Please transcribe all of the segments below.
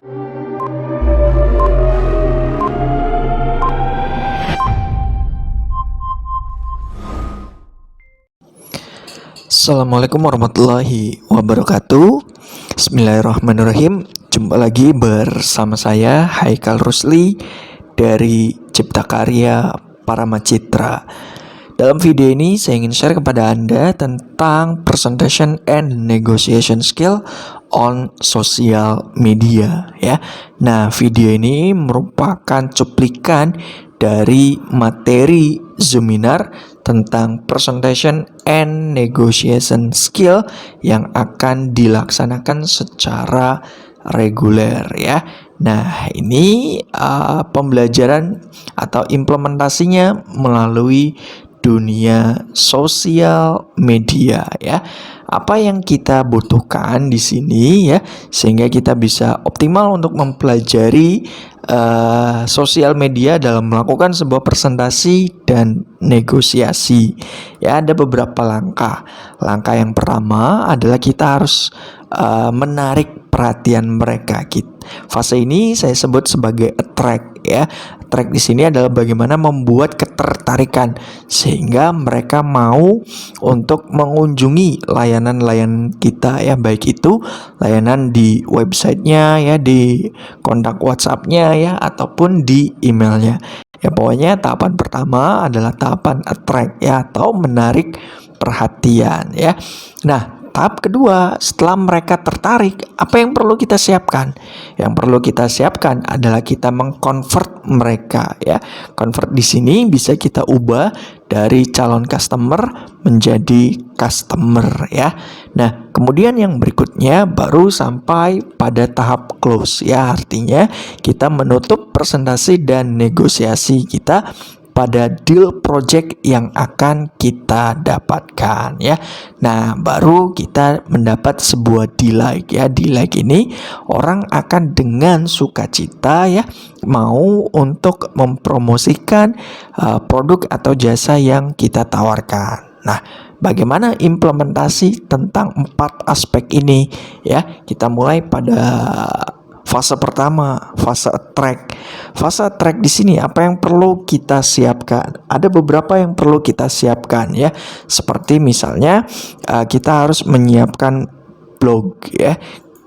Assalamualaikum warahmatullahi wabarakatuh. Bismillahirrahmanirrahim. Jumpa lagi bersama saya Haikal Rusli dari Cipta Karya Parama Citra. Dalam video ini saya ingin share kepada Anda tentang presentation and negotiation skill on social media ya. Nah, video ini merupakan cuplikan dari materi seminar tentang presentation and negotiation skill yang akan dilaksanakan secara reguler ya. Nah, ini pembelajaran atau implementasinya melalui dunia sosial media ya. Apa yang kita butuhkan di sini ya, sehingga kita bisa optimal untuk mempelajari sosial media dalam melakukan sebuah presentasi dan negosiasi. Ya, ada beberapa langkah. Langkah yang pertama adalah kita harus menarik perhatian mereka. Fase ini saya sebut sebagai attract ya. Attract di sini adalah bagaimana membuat ketertarikan sehingga mereka mau untuk mengunjungi layanan-layanan kita ya, baik itu layanan di websitenya ya, di kontak WhatsApp-nya ya, ataupun di emailnya. Ya, pokoknya tahapan pertama adalah tahapan attract ya, atau menarik perhatian ya. Nah, tahap kedua, setelah mereka tertarik, apa yang perlu kita siapkan? Yang perlu kita siapkan adalah kita mengkonvert mereka ya. Convert di sini bisa kita ubah dari calon customer menjadi customer ya. Nah, kemudian yang berikutnya baru sampai pada tahap close ya. Artinya kita menutup presentasi dan negosiasi kita pada deal project yang akan kita dapatkan ya. Nah, baru kita mendapat sebuah D-like ya. D-like ini orang akan dengan sukacita ya mau untuk mempromosikan produk atau jasa yang kita tawarkan. Nah, bagaimana implementasi tentang 4 aspek ini ya? Kita mulai pada fase pertama, fase attract. Fase attract di sini apa yang perlu kita siapkan? Ada beberapa yang perlu kita siapkan ya. Seperti misalnya kita harus menyiapkan blog ya.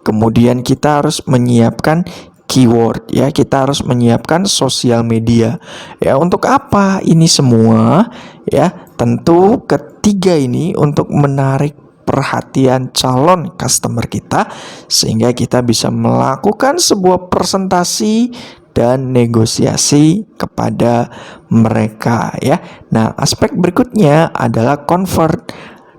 Kemudian kita harus menyiapkan keyword ya. Kita harus menyiapkan sosial media. Ya, untuk apa ini semua? Ya, tentu ketiga ini untuk menarik perhatian calon customer kita sehingga kita bisa melakukan sebuah presentasi dan negosiasi kepada mereka ya. Nah, aspek berikutnya adalah convert.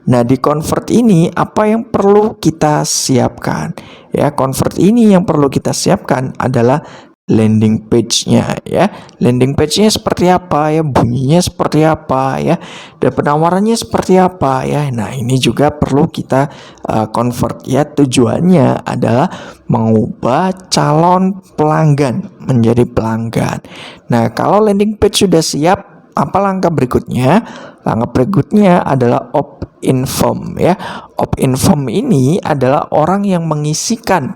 Nah, di convert ini apa yang perlu kita siapkan? Ya, convert ini yang perlu kita siapkan adalah landing page-nya ya. Landing page-nya seperti apa ya, bunyinya seperti apa ya, dan penawarannya seperti apa ya. Nah, ini juga perlu kita convert ya. Tujuannya adalah mengubah calon pelanggan menjadi pelanggan. Nah, kalau landing page sudah siap, apa langkah berikutnya? Langkah berikutnya adalah opt-in-form ya. Opt-in-form ini adalah orang yang mengisikan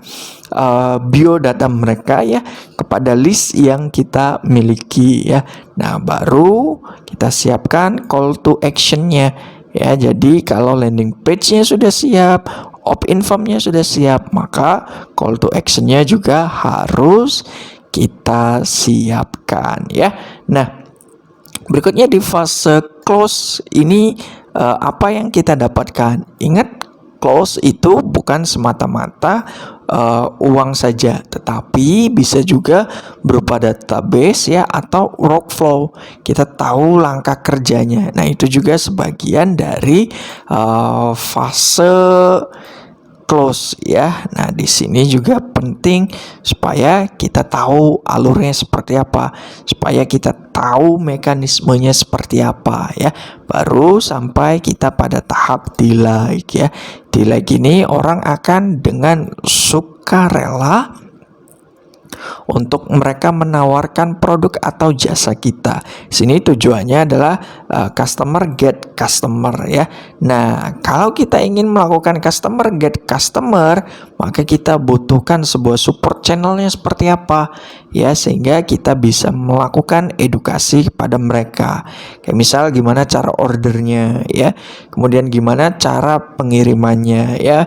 biodata mereka ya kepada list yang kita miliki ya. Nah, baru kita siapkan call to action-nya ya. Jadi kalau landing page-nya sudah siap, opt-in form-nya sudah siap, maka call to action-nya juga harus kita siapkan ya. Nah, berikutnya di fase close ini apa yang kita dapatkan? Ingat, close itu bukan semata-mata uang saja, tetapi bisa juga berupa database ya, atau workflow. Kita tahu langkah kerjanya. Nah, itu juga sebagian dari fase close ya. Nah, di sini juga penting supaya kita tahu alurnya seperti apa, supaya kita tahu mekanismenya seperti apa ya. Baru sampai kita pada tahap D-like ya. D-like ini orang akan dengan sukarela untuk mereka menawarkan produk atau jasa kita. Sini tujuannya adalah customer get customer ya. Nah, kalau kita ingin melakukan customer get customer, maka kita butuhkan sebuah support channelnya seperti apa ya, sehingga kita bisa melakukan edukasi kepada mereka. Kayak misal gimana cara ordernya ya, kemudian gimana cara pengirimannya ya,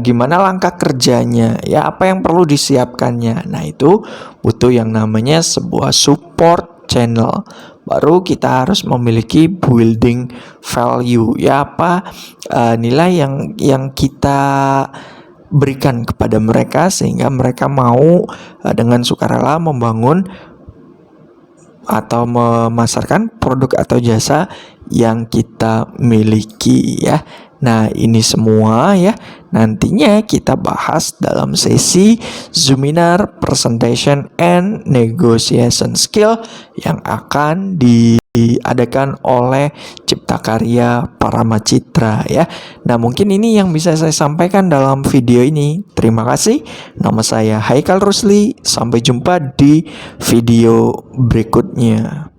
gimana langkah kerjanya ya, apa yang perlu disiapkannya. Nah, itu butuh yang namanya sebuah support channel. Baru kita harus memiliki building value ya, apa nilai yang kita berikan kepada mereka sehingga mereka mau dengan sukarela membangun atau memasarkan produk atau jasa yang kita miliki ya. Nah, ini semua ya nantinya kita bahas dalam sesi Zoominar Presentation and Negotiation Skill yang akan diadakan oleh Cipta Karya Parama Citra ya. Nah, mungkin ini yang bisa saya sampaikan dalam video ini. Terima kasih. Nama saya Haikal Rusli. Sampai jumpa di video berikutnya.